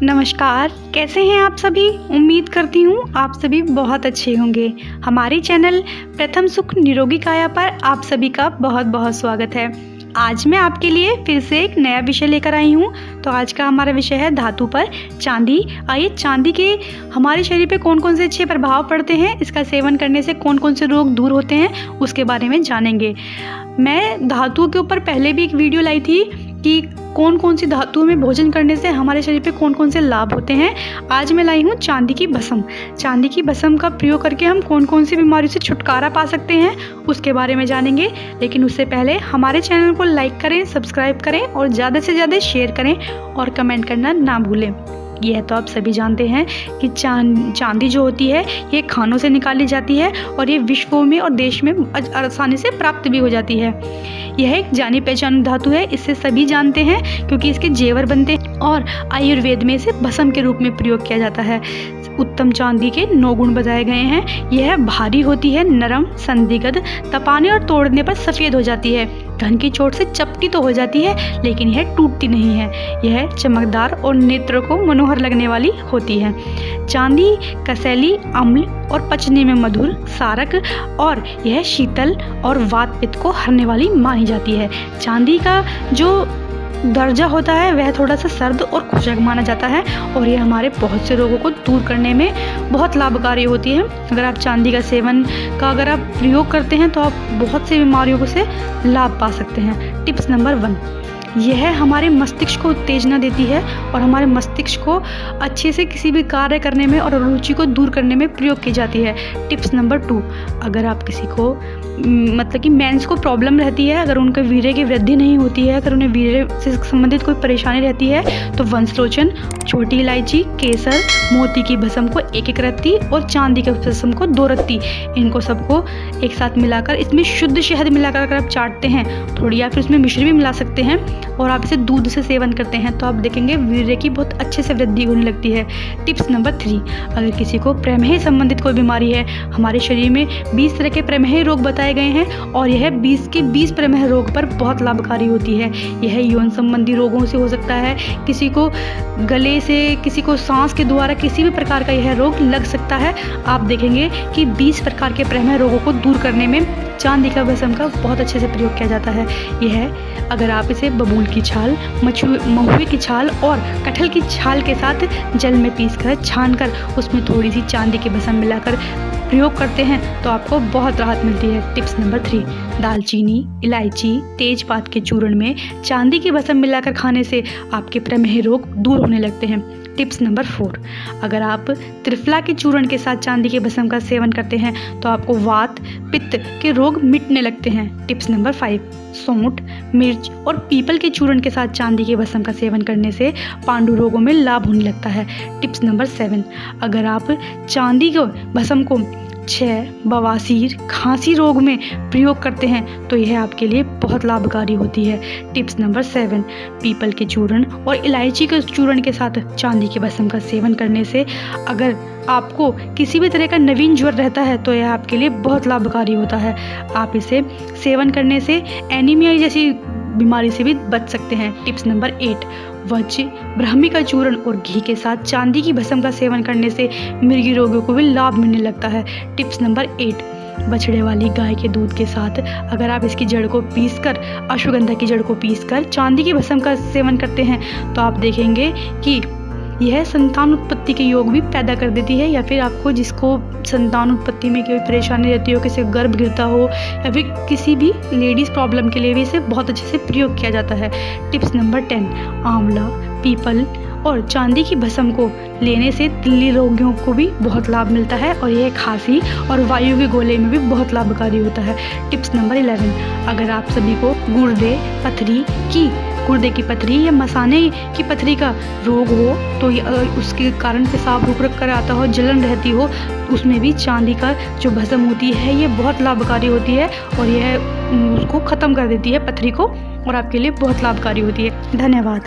नमस्कार, कैसे हैं आप सभी? उम्मीद करती हूँ आप सभी बहुत अच्छे होंगे। हमारे चैनल प्रथम सुख निरोगी काया पर आप सभी का बहुत बहुत स्वागत है। आज मैं आपके लिए फिर से एक नया विषय लेकर आई हूँ। तो आज का हमारा विषय है धातु पर चांदी। आइए चांदी के हमारे शरीर पे कौन कौन से अच्छे प्रभाव पड़ते हैं, इसका सेवन करने से कौन कौन से रोग दूर होते हैं, उसके बारे में जानेंगे। मैं धातुओं के ऊपर पहले भी एक वीडियो लाई थी कि कौन कौन सी धातुओं में भोजन करने से हमारे शरीर पे कौन कौन से लाभ होते हैं। आज मैं लाई हूँ चांदी की भस्म। चांदी की भस्म का प्रयोग करके हम कौन कौन सी बीमारियों से छुटकारा पा सकते हैं, उसके बारे में जानेंगे। लेकिन उससे पहले हमारे चैनल को लाइक करें, सब्सक्राइब करें और ज़्यादा से ज़्यादा शेयर करें और कमेंट करना ना भूलें। यह तो आप सभी जानते हैं कि चांदी जो होती है ये खानों से निकाली जाती है और ये विश्व में और देश में आसानी से प्राप्त भी हो जाती है। यह एक जानी पहचानी धातु है, इसे सभी जानते हैं क्योंकि इसके जेवर बनते हैं और आयुर्वेद में इसे भस्म के रूप में प्रयोग किया जाता है। उत्तम चांदी के 9 गुण बताए गए हैं। यह भारी होती है, नरम, संदिग्ध, तपाने और तोड़ने पर सफ़ेद हो जाती है। धन की चोट से चपटी तो हो जाती है लेकिन यह टूटती नहीं है। यह चमकदार और नेत्रों को मनोहर लगने वाली होती है। चांदी कसैली, अम्ल और पचने में मधुर, सारक और यह शीतल और वात पित्त को हरने वाली मानी जाती है। चांदी का जो दर्जा होता है वह थोड़ा सा सर्द और खुशक माना जाता है और यह हमारे बहुत से रोगों को दूर करने में बहुत लाभकारी होती है। अगर आप चांदी का सेवन का अगर आप प्रयोग करते हैं तो आप बहुत सी बीमारियों से लाभ पा सकते हैं। टिप्स नंबर 1, यह हमारे मस्तिष्क को उत्तेजना देती है और हमारे मस्तिष्क को अच्छे से किसी भी कार्य करने में और रुचि को दूर करने में प्रयोग की जाती है। टिप्स नंबर 2, अगर आप किसी को मतलब कि मेंस को प्रॉब्लम रहती है, अगर उनके वीर्य की वृद्धि नहीं होती है, अगर उन्हें वीर्य से संबंधित कोई परेशानी रहती है तो वंशलोचन, छोटी इलायची, केसर, मोती की भस्म को 1-1 रत्ती और चांदी के भस्म को 2 रत्ती, इनको सबको एक साथ मिलाकर इसमें शुद्ध शहद मिलाकर अगर आप चाटते हैं, थोड़ी या फिर उसमें मिश्री भी मिला सकते हैं और आप इसे दूध से सेवन करते हैं तो आप देखेंगे वीर्य की बहुत अच्छे से वृद्धि होने लगती है। टिप्स नंबर 3, अगर किसी को प्रमेह संबंधित कोई बीमारी है, हमारे शरीर में 20 तरह के प्रमेह रोग बताए गए हैं और यह 20 के 20 प्रमेह रोग पर बहुत लाभकारी होती है। यह यौन संबंधी रोगों से हो सकता है, किसी को गले से, किसी को सांस के द्वारा किसी भी प्रकार का यह रोग लग सकता है। आप देखेंगे कि 20 प्रकार के प्रमेह रोगों को दूर करने में चांदी का भस्म का बहुत अच्छे से प्रयोग किया जाता है। यह अगर आप इसे बबूल की छाल, महुए की छाल और कटहल की छाल के साथ जल में पीसकर छानकर उसमें थोड़ी सी चांदी की भस्म मिलाकर प्रयोग करते हैं तो आपको बहुत राहत मिलती है। टिप्स नंबर 3, दालचीनी, इलायची, तेजपात के चूर्ण में चांदी की भस्म मिलाकर खाने से आपके प्रमेह रोग दूर होने लगते हैं। टिप्स नंबर 4, अगर आप त्रिफला के चूर्ण के साथ चांदी के भस्म का सेवन करते हैं तो आपको वात पित्त के रोग मिटने लगते हैं। टिप्स नंबर 5, सौंठ, मिर्च और पीपल के चूर्ण के साथ चांदी के भस्म का सेवन करने से पांडु रोगों में लाभ होने लगता है। टिप्स नंबर 7, अगर आप चांदी के भस्म को क्षय, बवासीर, खांसी रोग में प्रयोग करते हैं तो यह आपके लिए बहुत लाभकारी होती है। टिप्स नंबर 7, पीपल के चूर्ण और इलायची के चूर्ण के साथ चांदी के भस्म का सेवन करने से अगर आपको किसी भी तरह का नवीन ज्वर रहता है तो यह आपके लिए बहुत लाभकारी होता है। आप इसे सेवन करने से एनीमिया जैसी बीमारी से भी बच सकते हैं। टिप्स नंबर 8, वज्र, ब्राह्मी का चूर्ण और घी के साथ चांदी की भस्म का सेवन करने से मिर्गी रोगों को भी लाभ मिलने लगता है। टिप्स नंबर 8, बछड़े वाली गाय के दूध के साथ अगर आप इसकी जड़ को पीसकर, अश्वगंधा की जड़ को पीसकर चांदी की भस्म का सेवन करते हैं तो आप देखेंगे कि यह संतान उत्पत्ति के योग भी पैदा कर देती है। या फिर आपको जिसको संतान उत्पत्ति में कोई परेशानी रहती हो, किसी गर्भ गिरता हो या फिर किसी भी लेडीज़ प्रॉब्लम के लिए भी इसे बहुत अच्छे से प्रयोग किया जाता है। टिप्स नंबर 10, आंवला, पीपल और चांदी की भस्म को लेने से तिल्ली रोगियों को भी बहुत लाभ मिलता है और यह खांसी और वायु के गोले में भी बहुत लाभकारी होता है। टिप्स नंबर 11, अगर आप सभी को गुर्दे की पथरी या मसाने की पथरी का रोग हो तो उसके कारण पेशाब रुक कर आता हो, जलन रहती हो, उसमें भी चांदी का जो भस्म होती है ये बहुत लाभकारी होती है और यह उसको ख़त्म कर देती है पथरी को और आपके लिए बहुत लाभकारी होती है। धन्यवाद।